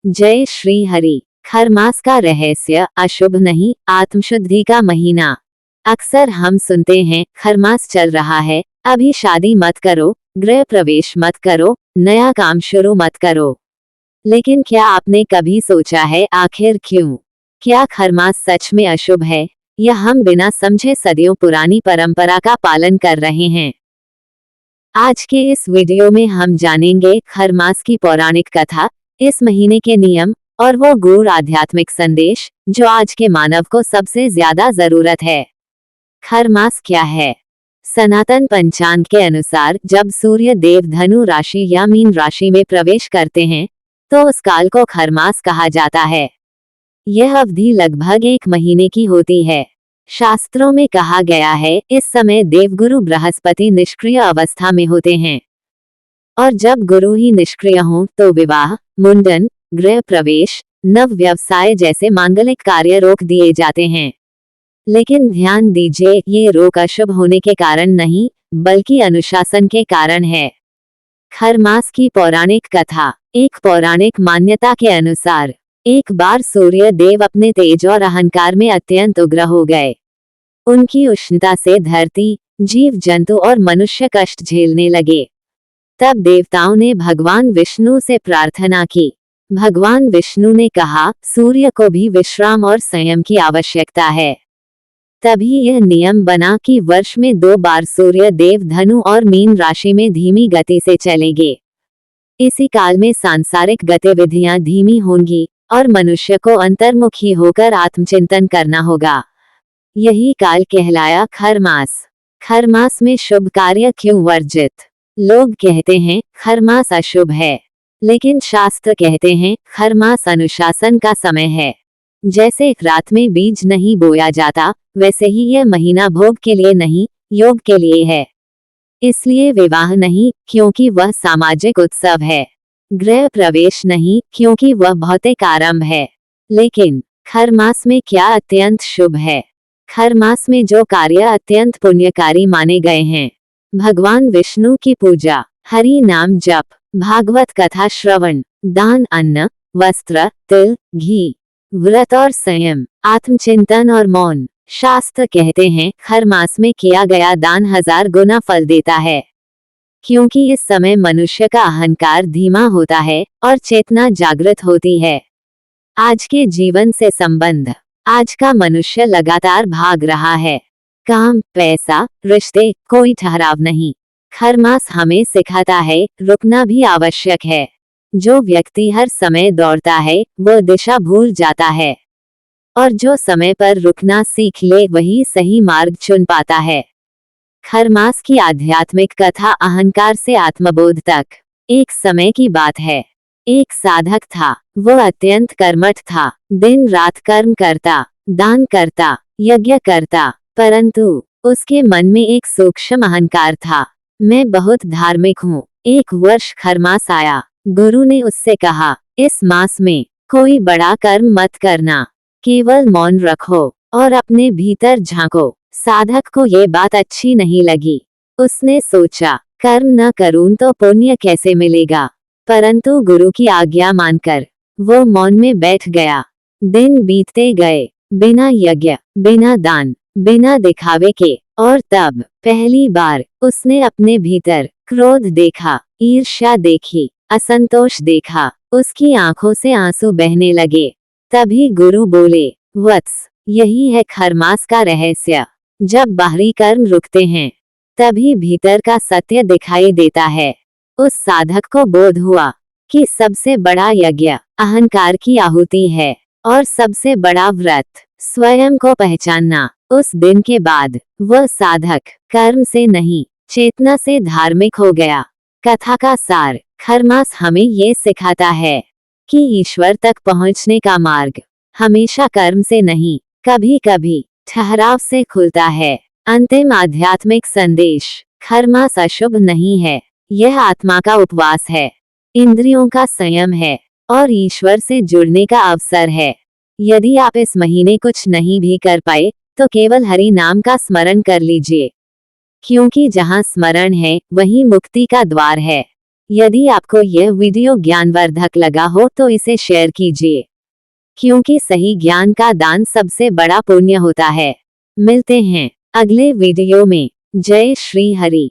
जय श्री हरि। खरमास का रहस्य अशुभ नहीं, आत्मशुद्धि का महीना। अक्सर हम सुनते हैं खरमास चल रहा है, अभी शादी मत करो, गृह प्रवेश मत करो, नया काम शुरू मत करो। लेकिन क्या आपने कभी सोचा है आखिर क्यों? क्या खरमास सच में अशुभ है, या हम बिना समझे सदियों पुरानी परंपरा का पालन कर रहे हैं? आज के इस वीडियो में हम जानेंगे खरमास की पौराणिक कथा, इस महीने के नियम और वो गूढ़ आध्यात्मिक संदेश जो आज के मानव को सबसे ज्यादा जरूरत है। खरमास क्या है? सनातन पंचांग के अनुसार जब सूर्य देव धनु राशि या मीन राशि में प्रवेश करते हैं तो उस काल को खरमास कहा जाता है। यह अवधि लगभग 1 महीने की होती है। शास्त्रों में कहा गया है इस समय देवगुरु बृहस्पति निष्क्रिय अवस्था में होते हैं, और जब गुरु ही निष्क्रिय हों तो विवाह, मुंडन, गृह प्रवेश, नव व्यवसाय जैसे मांगलिक कार्य रोक दिए जाते हैं। लेकिन ध्यान दीजिए, ये रोक अशुभ होने के कारण नहीं, बल्कि अनुशासन के कारण है। खरमास की पौराणिक कथा। एक पौराणिक मान्यता के अनुसार एक बार सूर्य देव अपने तेज और अहंकार में अत्यंत उग्र हो गए। उनकी उष्णता से धरती, जीव जंतु और मनुष्य कष्ट झेलने लगे। तब देवताओं ने भगवान विष्णु से प्रार्थना की। भगवान विष्णु ने कहा, सूर्य को भी विश्राम और संयम की आवश्यकता है। तभी यह नियम बना कि वर्ष में 2 बार सूर्य देव धनु और मीन राशि में धीमी गति से चलेंगे। इसी काल में सांसारिक गतिविधियां धीमी होंगी और मनुष्य को अंतर्मुखी होकर आत्मचिंतन करना होगा। यही काल कहलाया खरमास। खरमास में शुभ कार्य क्यों वर्जित? लोग कहते हैं खरमास अशुभ है, लेकिन शास्त्र कहते हैं खरमास अनुशासन का समय है। जैसे रात में बीज नहीं बोया जाता, वैसे ही यह महीना भोग के लिए नहीं, योग के लिए है। इसलिए विवाह नहीं, क्योंकि वह सामाजिक उत्सव है। गृह प्रवेश नहीं, क्योंकि वह भौतिक आरंभ है। लेकिन खरमास में क्या अत्यंत शुभ है? खरमास में जो कार्य अत्यंत पुण्यकारी माने गए हैं: भगवान विष्णु की पूजा, हरि नाम जप, भागवत कथा श्रवण, दान, अन्न, वस्त्र, तिल, घी, व्रत और संयम, आत्मचिंतन और मौन। शास्त्र कहते हैं खरमास में किया गया दान 1000 गुना फल देता है, क्योंकि इस समय मनुष्य का अहंकार धीमा होता है और चेतना जागृत होती है। आज के जीवन से संबंध। आज का मनुष्य लगातार भाग रहा है। काम, पैसा, रिश्ते, कोई ठहराव नहीं। खरमास हमें सिखाता है रुकना भी आवश्यक है। जो व्यक्ति हर समय दौड़ता है वो दिशा भूल जाता है, और जो समय पर रुकना सीख ले वही सही मार्ग चुन पाता है। खरमास की आध्यात्मिक कथा अहंकार से आत्मबोध तक। एक समय की बात है, एक साधक था। वो अत्यंत कर्मठ था, दिन रात कर्म करता, दान करता, यज्ञ करता, परंतु उसके मन में एक सूक्ष्म अहंकार था। मैं बहुत धार्मिक हूँ। एक वर्ष खरमास आया। गुरु ने उससे कहा, इस मास में कोई बड़ा कर्म मत करना, केवल मौन रखो और अपने भीतर झांको। साधक को ये बात अच्छी नहीं लगी। उसने सोचा, कर्म न करूं तो पुण्य कैसे मिलेगा? परंतु गुरु की आज्ञा मानकर वो मौन में बैठ गया। दिन बीतते गए, बिना यज्ञ, बिना दान, बिना दिखावे के, और तब पहली बार उसने अपने भीतर क्रोध देखा, ईर्ष्या देखी, असंतोष देखा। उसकी आंखों से आंसू बहने लगे। तभी गुरु बोले, वत्स, यही है खरमास का रहस्य। जब बाहरी कर्म रुकते हैं तभी भीतर का सत्य दिखाई देता है। उस साधक को बोध हुआ कि सबसे बड़ा यज्ञ अहंकार की आहुति है, और सबसे बड़ा व्रत स्वयं को पहचानना। उस दिन के बाद वह साधक कर्म से नहीं, चेतना से धार्मिक हो गया। कथा का सार। खरमास हमें ये सिखाता है कि ईश्वर तक पहुंचने का मार्ग हमेशा कर्म से नहीं, कभी कभी ठहराव से खुलता है। अंतिम आध्यात्मिक संदेश। खरमास अशुभ नहीं है, यह आत्मा का उपवास है, इंद्रियों का संयम है और ईश्वर से जुड़ने का अवसर है। यदि आप इस महीने कुछ नहीं भी कर पाए तो केवल हरि नाम का स्मरण कर लीजिए, क्योंकि जहाँ स्मरण है वहीं मुक्ति का द्वार है। यदि आपको यह वीडियो ज्ञानवर्धक लगा हो तो इसे शेयर कीजिए, क्योंकि सही ज्ञान का दान सबसे बड़ा पुण्य होता है। मिलते हैं अगले वीडियो में। जय श्री हरि।